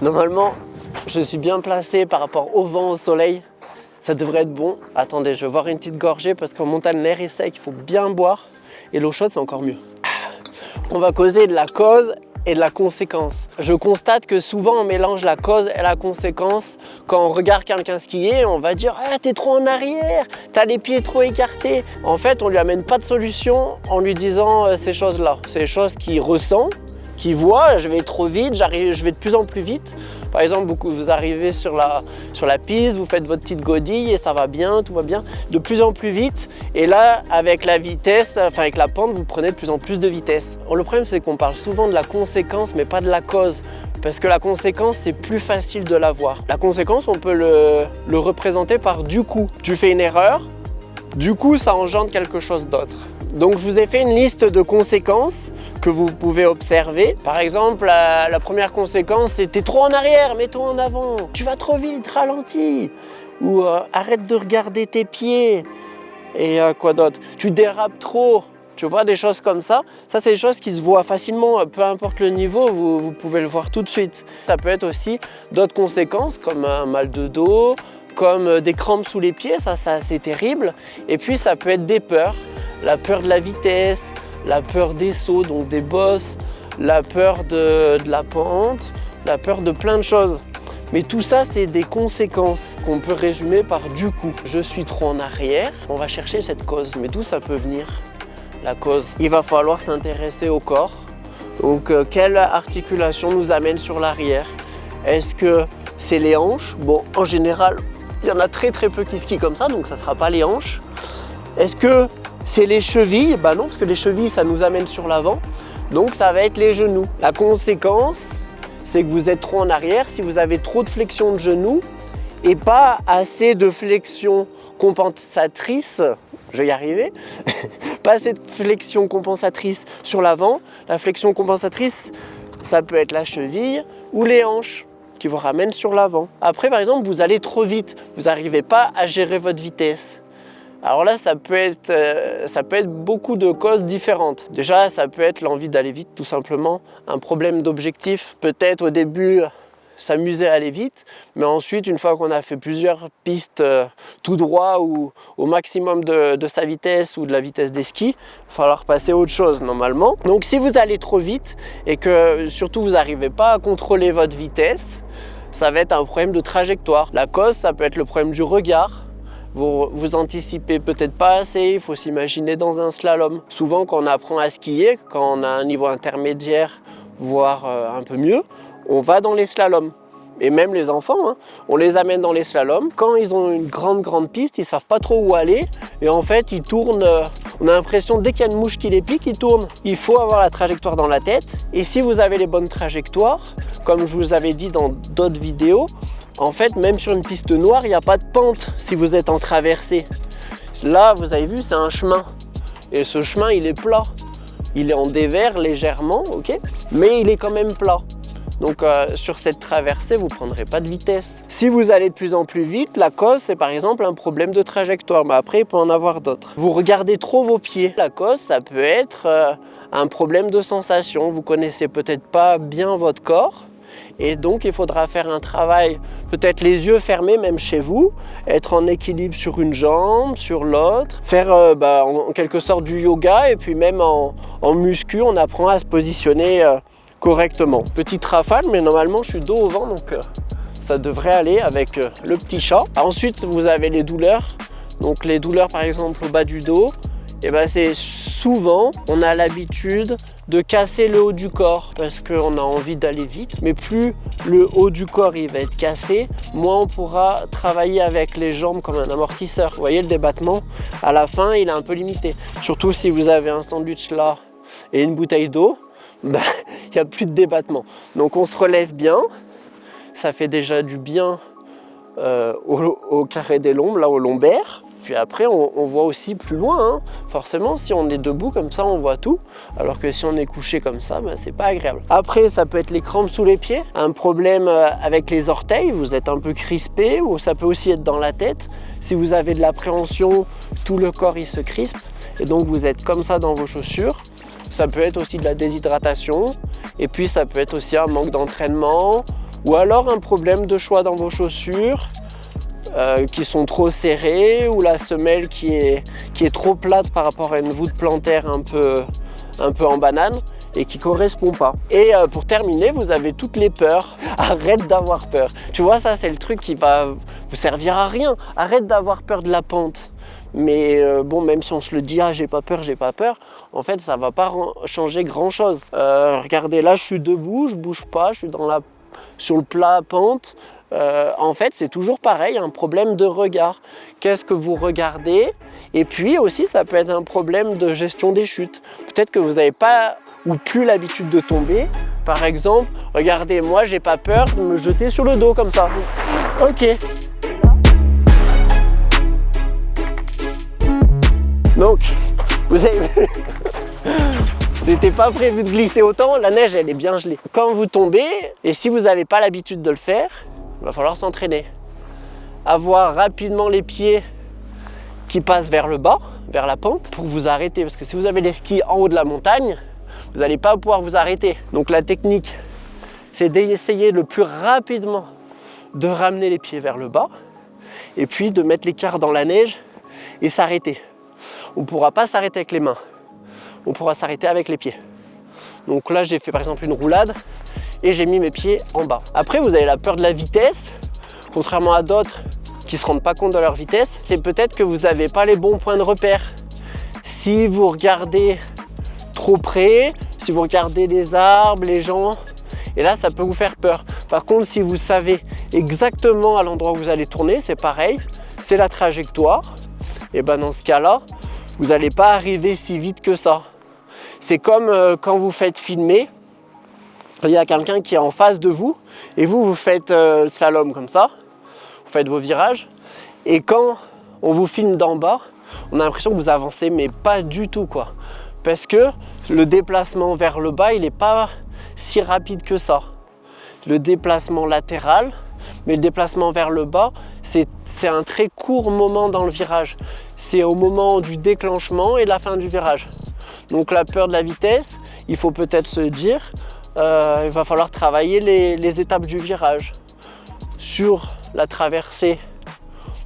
Normalement, je suis bien placé par rapport au vent, au soleil. Ça devrait être bon. Attendez, je vais boire une petite gorgée parce qu'en montagne, l'air est sec, il faut bien boire. Et l'eau chaude, c'est encore mieux. On va causer de la cause et de la conséquence. Je constate que souvent, on mélange la cause et la conséquence. Quand on regarde quelqu'un skier, on va dire « Ah, t'es trop en arrière, t'as les pieds trop écartés ». En fait, on lui amène pas de solution en lui disant ces choses-là. C'est des choses qu'il ressent, qu'il voit. Je vais trop vite, je vais de plus en plus vite. Par exemple, vous arrivez sur la piste, vous faites votre petite godille et ça va bien, tout va bien, de plus en plus vite. Et là, avec la vitesse, enfin avec la pente, vous prenez de plus en plus de vitesse. Le problème, c'est qu'on parle souvent de la conséquence, mais pas de la cause. Parce que la conséquence, c'est plus facile de la voir. La conséquence, on peut le représenter par du coup. Tu fais une erreur, du coup, ça engendre quelque chose d'autre. Donc je vous ai fait une liste de conséquences que vous pouvez observer. Par exemple, la première conséquence, c'est t'es trop en arrière, mets-toi en avant. Tu vas trop vite, ralentis. Ou arrête de regarder tes pieds. Et quoi d'autre? Tu dérapes trop. Tu vois, des choses comme ça. Ça, c'est des choses qui se voient facilement, peu importe le niveau, vous pouvez le voir tout de suite. Ça peut être aussi d'autres conséquences, comme un mal de dos, comme des crampes sous les pieds, ça c'est terrible. Et puis, ça peut être des peurs. La peur de la vitesse, la peur des sauts, donc des bosses, la peur de la pente, la peur de plein de choses. Mais tout ça, c'est des conséquences qu'on peut résumer par du coup. Je suis trop en arrière, on va chercher cette cause. Mais d'où ça peut venir, la cause? Il va falloir s'intéresser au corps. Donc, quelle articulation nous amène sur l'arrière? Est-ce que c'est les hanches? Bon, en général, il y en a très peu qui skient comme ça, donc ça ne sera pas les hanches. Est-ce que c'est les chevilles? Bah non, parce que les chevilles, ça nous amène sur l'avant. Donc ça va être les genoux. La conséquence, c'est que vous êtes trop en arrière si vous avez trop de flexion de genoux et pas assez de flexion compensatrice. Je vais y arriver. Pas assez de flexion compensatrice sur l'avant. La flexion compensatrice, ça peut être la cheville ou les hanches qui vous ramènent sur l'avant. Après, par exemple, vous allez trop vite. Vous n'arrivez pas à gérer votre vitesse. Alors là, ça peut être beaucoup de causes différentes. Déjà, ça peut être l'envie d'aller vite, tout simplement. Un problème d'objectif. Peut-être au début, s'amuser à aller vite. Mais ensuite, une fois qu'on a fait plusieurs pistes tout droit ou au maximum de sa vitesse ou de la vitesse des skis, il va falloir passer à autre chose normalement. Donc si vous allez trop vite et que surtout vous n'arrivez pas à contrôler votre vitesse, ça va être un problème de trajectoire. La cause, ça peut être le problème du regard. Vous anticipez peut-être pas assez, il faut s'imaginer dans un slalom. Souvent quand on apprend à skier, quand on a un niveau intermédiaire, voire un peu mieux, on va dans les slaloms. Et même les enfants, on les amène dans les slaloms. Quand ils ont une grande piste, ils ne savent pas trop où aller. Et en fait, ils tournent, on a l'impression dès qu'il y a une mouche qui les pique, ils tournent. Il faut avoir la trajectoire dans la tête. Et si vous avez les bonnes trajectoires, comme je vous avais dit dans d'autres vidéos, en fait, même sur une piste noire, il n'y a pas de pente si vous êtes en traversée. Là, vous avez vu, c'est un chemin. Et ce chemin, il est plat. Il est en dévers légèrement, ok, mais il est quand même plat. Donc sur cette traversée, vous ne prendrez pas de vitesse. Si vous allez de plus en plus vite, la cause, c'est par exemple un problème de trajectoire. Mais après, il peut en avoir d'autres. Vous regardez trop vos pieds. La cause, ça peut être un problème de sensation. Vous ne connaissez peut-être pas bien votre corps. Et donc, il faudra faire un travail, peut-être les yeux fermés, même chez vous, être en équilibre sur une jambe, sur l'autre, faire en quelque sorte du yoga, et puis même en muscu, on apprend à se positionner correctement. Petite rafale, mais normalement, je suis dos au vent, donc ça devrait aller avec le petit chat. Ensuite, vous avez les douleurs. Donc, les douleurs, par exemple, au bas du dos, et c'est souvent, on a l'habitude de casser le haut du corps parce qu'on a envie d'aller vite, mais plus le haut du corps il va être cassé, moins on pourra travailler avec les jambes comme un amortisseur. Vous voyez, le débattement, à la fin, il est un peu limité. Surtout si vous avez un sandwich là et une bouteille d'eau, il n'y a plus de débattement. Donc on se relève bien, ça fait déjà du bien au carré des lombes, là au lombaire. Puis après, on voit aussi plus loin. Forcément, si on est debout comme ça, on voit tout. Alors que si on est couché comme ça, c'est pas agréable. Après, ça peut être les crampes sous les pieds. Un problème avec les orteils, vous êtes un peu crispé. Ou ça peut aussi être dans la tête. Si vous avez de l'appréhension, tout le corps, il se crispe. Et donc, vous êtes comme ça dans vos chaussures. Ça peut être aussi de la déshydratation. Et puis, ça peut être aussi un manque d'entraînement ou alors un problème de choix dans vos chaussures qui sont trop serrées, ou la semelle qui est trop plate par rapport à une voûte plantaire un peu en banane et qui correspond pas. Et pour terminer, vous avez toutes les peurs. Arrête d'avoir peur. Tu vois, ça c'est le truc qui va vous servir à rien. Arrête d'avoir peur de la pente. Mais bon, même si on se le dit, ah j'ai pas peur, en fait ça va pas changer grand chose. Regardez, là je suis debout, je bouge pas, je suis sur le plat pente. En fait c'est toujours pareil, un problème de regard. Qu'est-ce que vous regardez? Et puis aussi ça peut être un problème de gestion des chutes. Peut-être que vous n'avez pas ou plus l'habitude de tomber. Par exemple, regardez, moi j'ai pas peur de me jeter sur le dos comme ça. Ok. Donc, vous avez vu, c'était pas prévu de glisser autant, la neige elle est bien gelée. Quand vous tombez, et si vous n'avez pas l'habitude de le faire, il va falloir s'entraîner. Avoir rapidement les pieds qui passent vers le bas, vers la pente, pour vous arrêter. Parce que si vous avez les skis en haut de la montagne, vous n'allez pas pouvoir vous arrêter. Donc la technique, c'est d'essayer le plus rapidement de ramener les pieds vers le bas, et puis de mettre l'écart dans la neige et s'arrêter. On ne pourra pas s'arrêter avec les mains, on pourra s'arrêter avec les pieds. Donc là j'ai fait par exemple une roulade et j'ai mis mes pieds en bas. Après vous avez la peur de la vitesse, contrairement à d'autres qui ne se rendent pas compte de leur vitesse, c'est peut-être que vous n'avez pas les bons points de repère. Si vous regardez trop près, si vous regardez les arbres, les gens, et là ça peut vous faire peur. Par contre si vous savez exactement à l'endroit où vous allez tourner, c'est pareil, c'est la trajectoire, et ben dans ce cas-là, vous n'allez pas arriver si vite que ça. C'est comme quand vous faites filmer, il y a quelqu'un qui est en face de vous et vous faites le slalom comme ça, vous faites vos virages, et quand on vous filme d'en bas, on a l'impression que vous avancez, mais pas du tout quoi. Parce que le déplacement vers le bas, il n'est pas si rapide que ça. Le déplacement latéral, mais le déplacement vers le bas, c'est un très court moment dans le virage. C'est au moment du déclenchement et la fin du virage. Donc la peur de la vitesse, il faut peut-être se dire, il va falloir travailler les étapes du virage. Sur la traversée,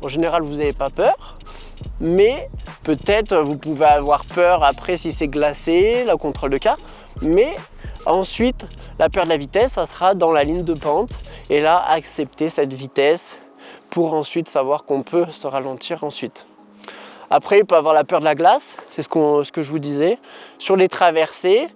en général vous n'avez pas peur, mais peut-être vous pouvez avoir peur après si c'est glacé, là contre le cas, mais ensuite la peur de la vitesse, ça sera dans la ligne de pente, et là accepter cette vitesse pour ensuite savoir qu'on peut se ralentir ensuite. Après, il peut avoir la peur de la glace, c'est ce que je vous disais. Sur les traversées,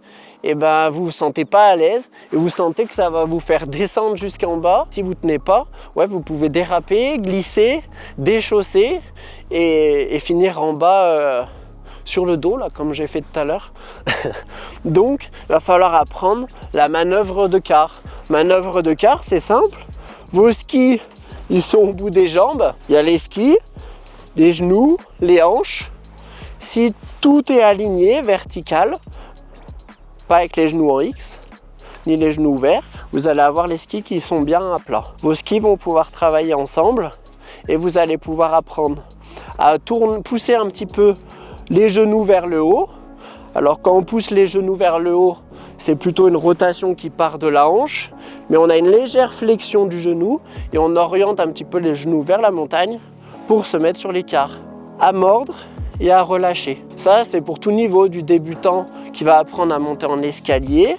eh ben, vous ne vous sentez pas à l'aise et vous sentez que ça va vous faire descendre jusqu'en bas. Si vous ne tenez pas, ouais, vous pouvez déraper, glisser, déchausser et finir en bas sur le dos, là, comme j'ai fait tout à l'heure. Donc, il va falloir apprendre la manœuvre de quart. Manœuvre de quart, c'est simple. Vos skis, ils sont au bout des jambes. Il y a les skis, les genoux, les hanches. Si tout est aligné, vertical, pas avec les genoux en X, ni les genoux ouverts, vous allez avoir les skis qui sont bien à plat. Vos skis vont pouvoir travailler ensemble et vous allez pouvoir apprendre à pousser un petit peu les genoux vers le haut. Alors quand on pousse les genoux vers le haut, c'est plutôt une rotation qui part de la hanche, mais on a une légère flexion du genou et on oriente un petit peu les genoux vers la montagne pour se mettre sur l'écart, à mordre et à relâcher. Ça, c'est pour tout niveau, du débutant qui va apprendre à monter en escalier,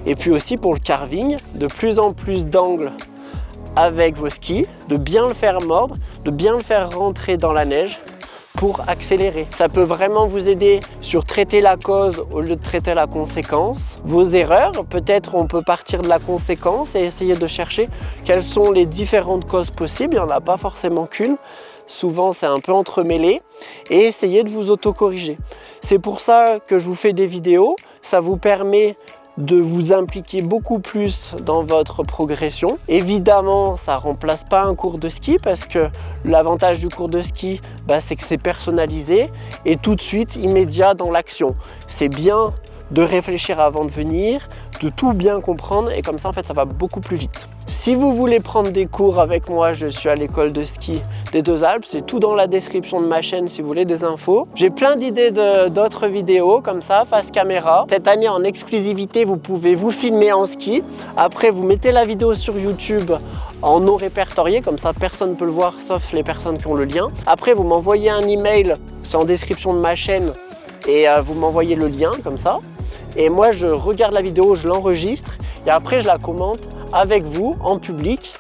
et puis aussi pour le carving, de plus en plus d'angles avec vos skis, de bien le faire mordre, de bien le faire rentrer dans la neige pour accélérer. Ça peut vraiment vous aider sur traiter la cause au lieu de traiter la conséquence. Vos erreurs, peut-être on peut partir de la conséquence et essayer de chercher quelles sont les différentes causes possibles. Il n'y en a pas forcément qu'une. Souvent c'est un peu entremêlé, et essayer de vous auto-corriger. C'est pour ça que je vous fais des vidéos, ça vous permet de vous impliquer beaucoup plus dans votre progression. Évidemment, ça ne remplace pas un cours de ski parce que l'avantage du cours de ski, c'est que c'est personnalisé et tout de suite immédiat dans l'action. C'est bien de réfléchir avant de venir, de tout bien comprendre, et comme ça en fait ça va beaucoup plus vite. Si vous voulez prendre des cours avec moi, je suis à l'école de ski des Deux Alpes. C'est tout dans la description de ma chaîne si vous voulez des infos. J'ai plein d'idées d'autres vidéos comme ça, face caméra. Cette année en exclusivité, vous pouvez vous filmer en ski. Après, vous mettez la vidéo sur YouTube en non répertorié, comme ça personne ne peut le voir sauf les personnes qui ont le lien. Après, vous m'envoyez un email, c'est en description de ma chaîne, et vous m'envoyez le lien comme ça. Et moi, je regarde la vidéo, je l'enregistre, et après, je la commente avec vous en public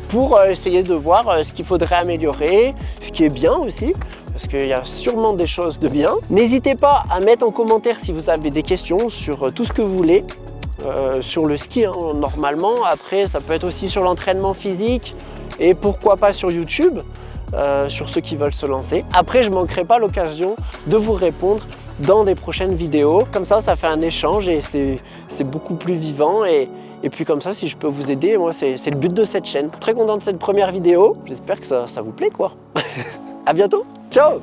pour essayer de voir ce qu'il faudrait améliorer, ce qui est bien aussi, parce qu'il y a sûrement des choses de bien. N'hésitez pas à mettre en commentaire si vous avez des questions sur tout ce que vous voulez. Sur le ski, hein, normalement. Après, ça peut être aussi sur l'entraînement physique et pourquoi pas sur YouTube, sur ceux qui veulent se lancer. Après, je ne manquerai pas l'occasion de vous répondre dans des prochaines vidéos. Comme ça fait un échange et c'est beaucoup plus vivant. Et puis comme ça, si je peux vous aider, moi, c'est le but de cette chaîne. Très content de cette première vidéo. J'espère que ça vous plaît, quoi. À bientôt. Ciao.